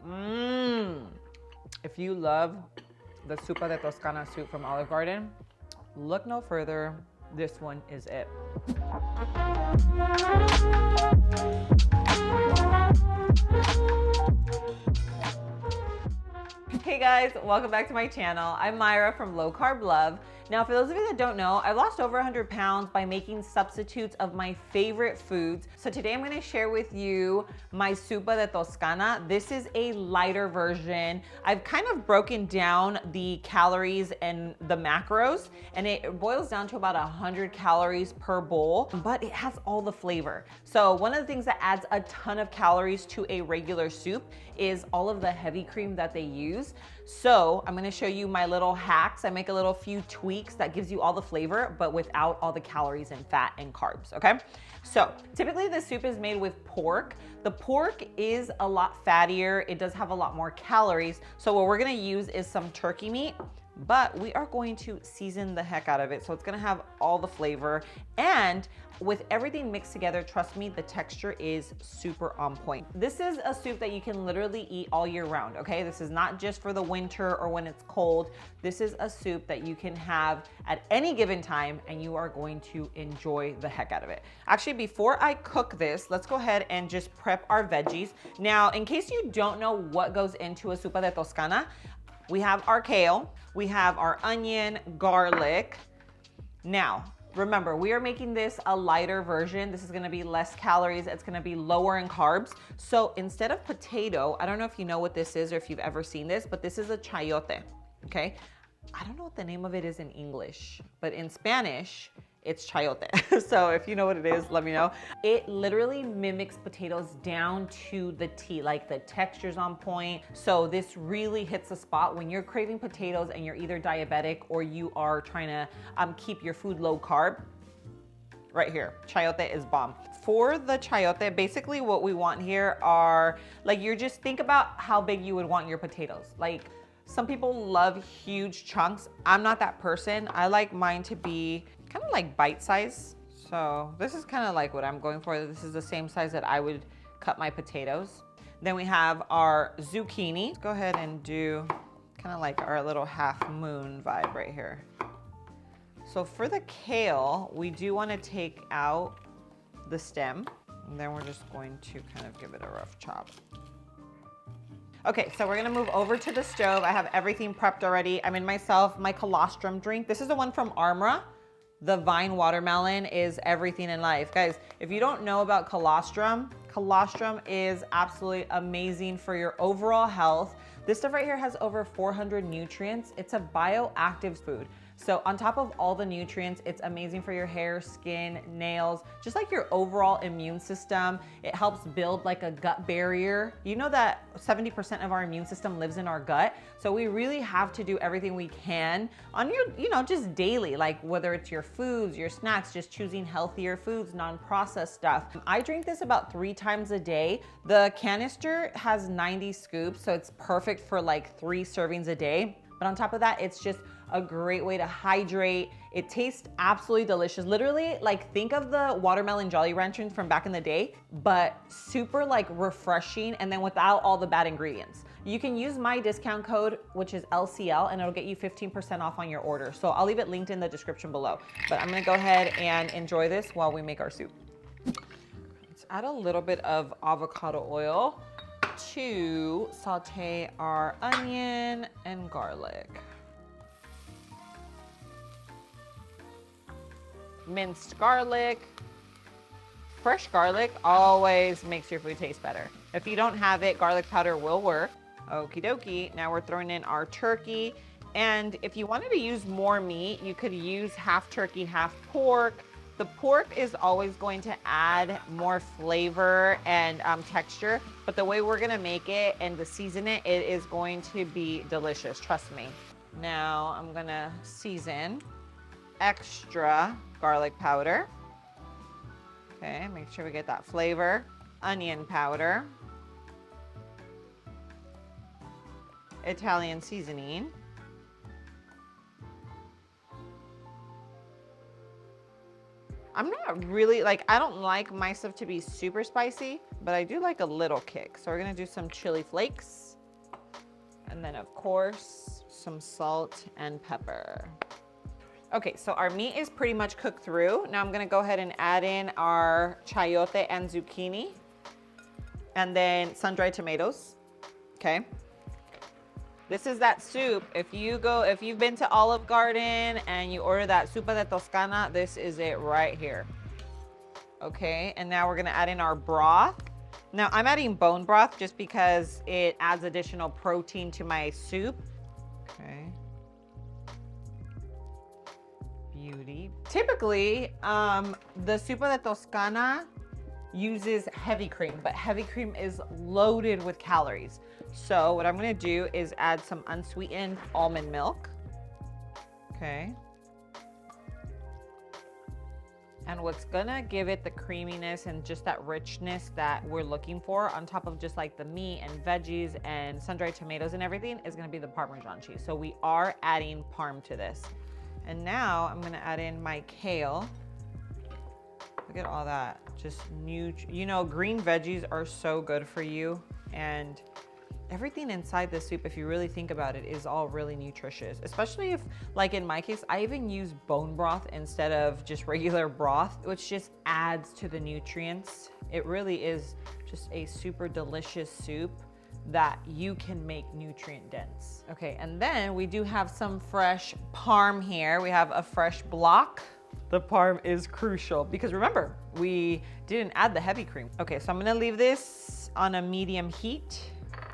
Mmm. If you love the Sopa de Toscana soup from Olive Garden, look no further. This one is it. Hey guys, welcome back to my channel. I'm Myra from Low Carb Love. Now, for those of you that don't know, I lost over 100 pounds by making substitutes of my favorite foods. So today I'm going to share with you my Sopa de Toscana. This is a lighter version. I've kind of broken down the calories and the macros, and it boils down to about 100 calories per bowl, but it has all the flavor. So one of the things that adds a ton of calories to a regular soup is all of the heavy cream that they use. So I'm gonna show you my little hacks. I make a little few tweaks that gives you all the flavor, but without all the calories and fat and carbs, okay? So typically the soup is made with pork. The pork is a lot fattier. It does have a lot more calories. So what we're gonna use is some turkey meat, but we are going to season the heck out of it. So it's gonna have all the flavor, and with everything mixed together, trust me, the texture is super on point. This is a soup that you can literally eat all year round, okay? This is not just for the winter or when it's cold. This is a soup that you can have at any given time and you are going to enjoy the heck out of it. Actually, before I cook this, let's go ahead and just prep our veggies. Now, in case you don't know what goes into a Sopa de Toscana, we have our kale, we have our onion, garlic. Now, remember, we are making this a lighter version. This is gonna be less calories. It's gonna be lower in carbs. So instead of potato, I don't know if you know what this is or if you've ever seen this, but this is a chayote, okay? I don't know what the name of it is in English, but in Spanish, it's chayote. So if you know what it is, let me know. It literally mimics potatoes down to the T, like the texture's on point. So this really hits the spot when you're craving potatoes and you're either diabetic or you are trying to keep your food low carb. Right here, chayote is bomb. For the chayote, basically what we want here are, like, you're just think about how big you would want your potatoes. Like, some people love huge chunks. I'm not that person. I like mine to be kind of like bite size. So this is kind of like what I'm going for. This is the same size that I would cut my potatoes. Then we have our zucchini. Let's go ahead and do kind of like our little half moon vibe right here. So for the kale, we do want to take out the stem, and then we're just going to kind of give it a rough chop. Okay, so we're gonna move over to the stove. I have everything prepped already. I'm in my colostrum drink. This is the one from Armra. The vine watermelon is everything in life. Guys, if you don't know about colostrum, colostrum is absolutely amazing for your overall health. This stuff right here has over 400 nutrients. It's a bioactive food. So on top of all the nutrients, it's amazing for your hair, skin, nails, just like your overall immune system. It helps build like a gut barrier. You know that 70% of our immune system lives in our gut. So we really have to do everything we can on your, just daily, like whether it's your foods, your snacks, just choosing healthier foods, non-processed stuff. I drink this about 3 times a day. The canister has 90 scoops, so it's perfect for like 3 servings a day. But on top of that, it's just a great way to hydrate. It tastes absolutely delicious. Literally, like, think of the watermelon Jolly Ranchers from back in the day, but super like refreshing, and then without all the bad ingredients. You can use my discount code, which is LCL, and it'll get you 15% off on your order. So I'll leave it linked in the description below. But I'm gonna go ahead and enjoy this while we make our soup. Let's add a little bit of avocado oil to saute our onion and garlic. Minced garlic. Fresh garlic always makes your food taste better. If you don't have it, garlic powder will work. Okie dokie. Now we're throwing in our turkey. And if you wanted to use more meat, you could use half turkey, half pork. The pork is always going to add more flavor and texture, but the way we're gonna make it and to season it, it is going to be delicious, trust me. Now I'm gonna season extra garlic powder. Okay, make sure we get that flavor. Onion powder. Italian seasoning. I'm not really, like, I don't like my stuff to be super spicy, but I do like a little kick. So we're gonna do some chili flakes. And then of course, some salt and pepper. Okay, so our meat is pretty much cooked through. Now I'm gonna go ahead and add in our chayote and zucchini, and then sun-dried tomatoes, okay? This is that soup. If you've been to Olive Garden and you order that sopa de Toscana, this is it right here. Okay, and now we're gonna add in our broth. Now I'm adding bone broth just because it adds additional protein to my soup. Okay. Beauty. Typically, the sopa de Toscana uses heavy cream, but heavy cream is loaded with calories. So what I'm gonna do is add some unsweetened almond milk. Okay. And what's gonna give it the creaminess and just that richness that we're looking for on top of just like the meat and veggies and sun-dried tomatoes and everything is gonna be the Parmesan cheese. So we are adding Parm to this. And now I'm gonna add in my kale. Look at all that, just new, you know, green veggies are so good for you, and everything inside the soup, if you really think about it, is all really nutritious, especially if, like in my case, I even use bone broth instead of just regular broth, which just adds to the nutrients. It really is just a super delicious soup that you can make nutrient dense. Okay, and then we do have some fresh Parm here. We have a fresh block. The Parm is crucial because remember, we didn't add the heavy cream. Okay, so I'm gonna leave this on a medium heat.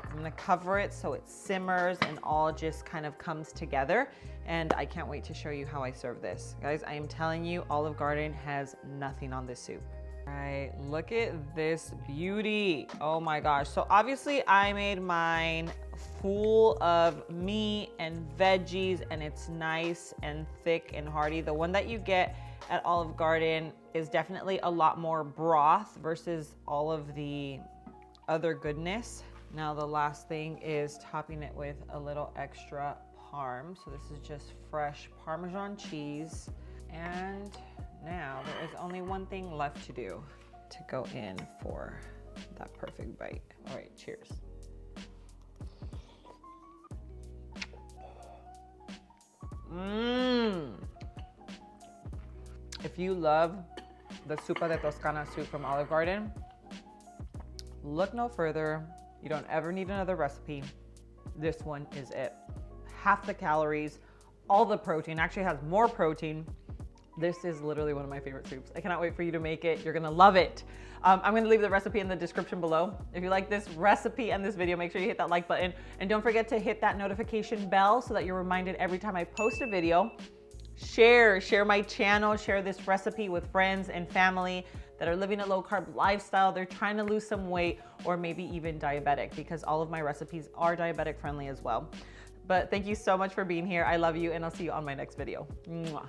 I'm gonna cover it so it simmers and all just kind of comes together. And I can't wait to show you how I serve this. Guys, I am telling you, Olive Garden has nothing on this soup. All right, look at this beauty. Oh my gosh. So obviously I made mine full of meat and veggies, and it's nice and thick and hearty. The one that you get at Olive Garden is definitely a lot more broth versus all of the other goodness. Now the last thing is topping it with a little extra Parm. So this is just fresh Parmesan cheese. And now there is only one thing left to do to go in for that perfect bite. All right, cheers. If you love the sopa de Toscana soup from Olive Garden, look no further. You don't ever need another recipe. This one is it. Half the calories, all the protein, actually has more protein. This is literally one of my favorite soups. I cannot wait for you to make it. You're gonna love it. I'm gonna leave the recipe in the description below. If you like this recipe and this video, make sure you hit that like button. And don't forget to hit that notification bell so that you're reminded every time I post a video. Share my channel, share this recipe with friends and family that are living a low carb lifestyle. They're trying to lose some weight or maybe even diabetic, because all of my recipes are diabetic friendly as well. But thank you so much for being here. I love you, and I'll see you on my next video. Mwah.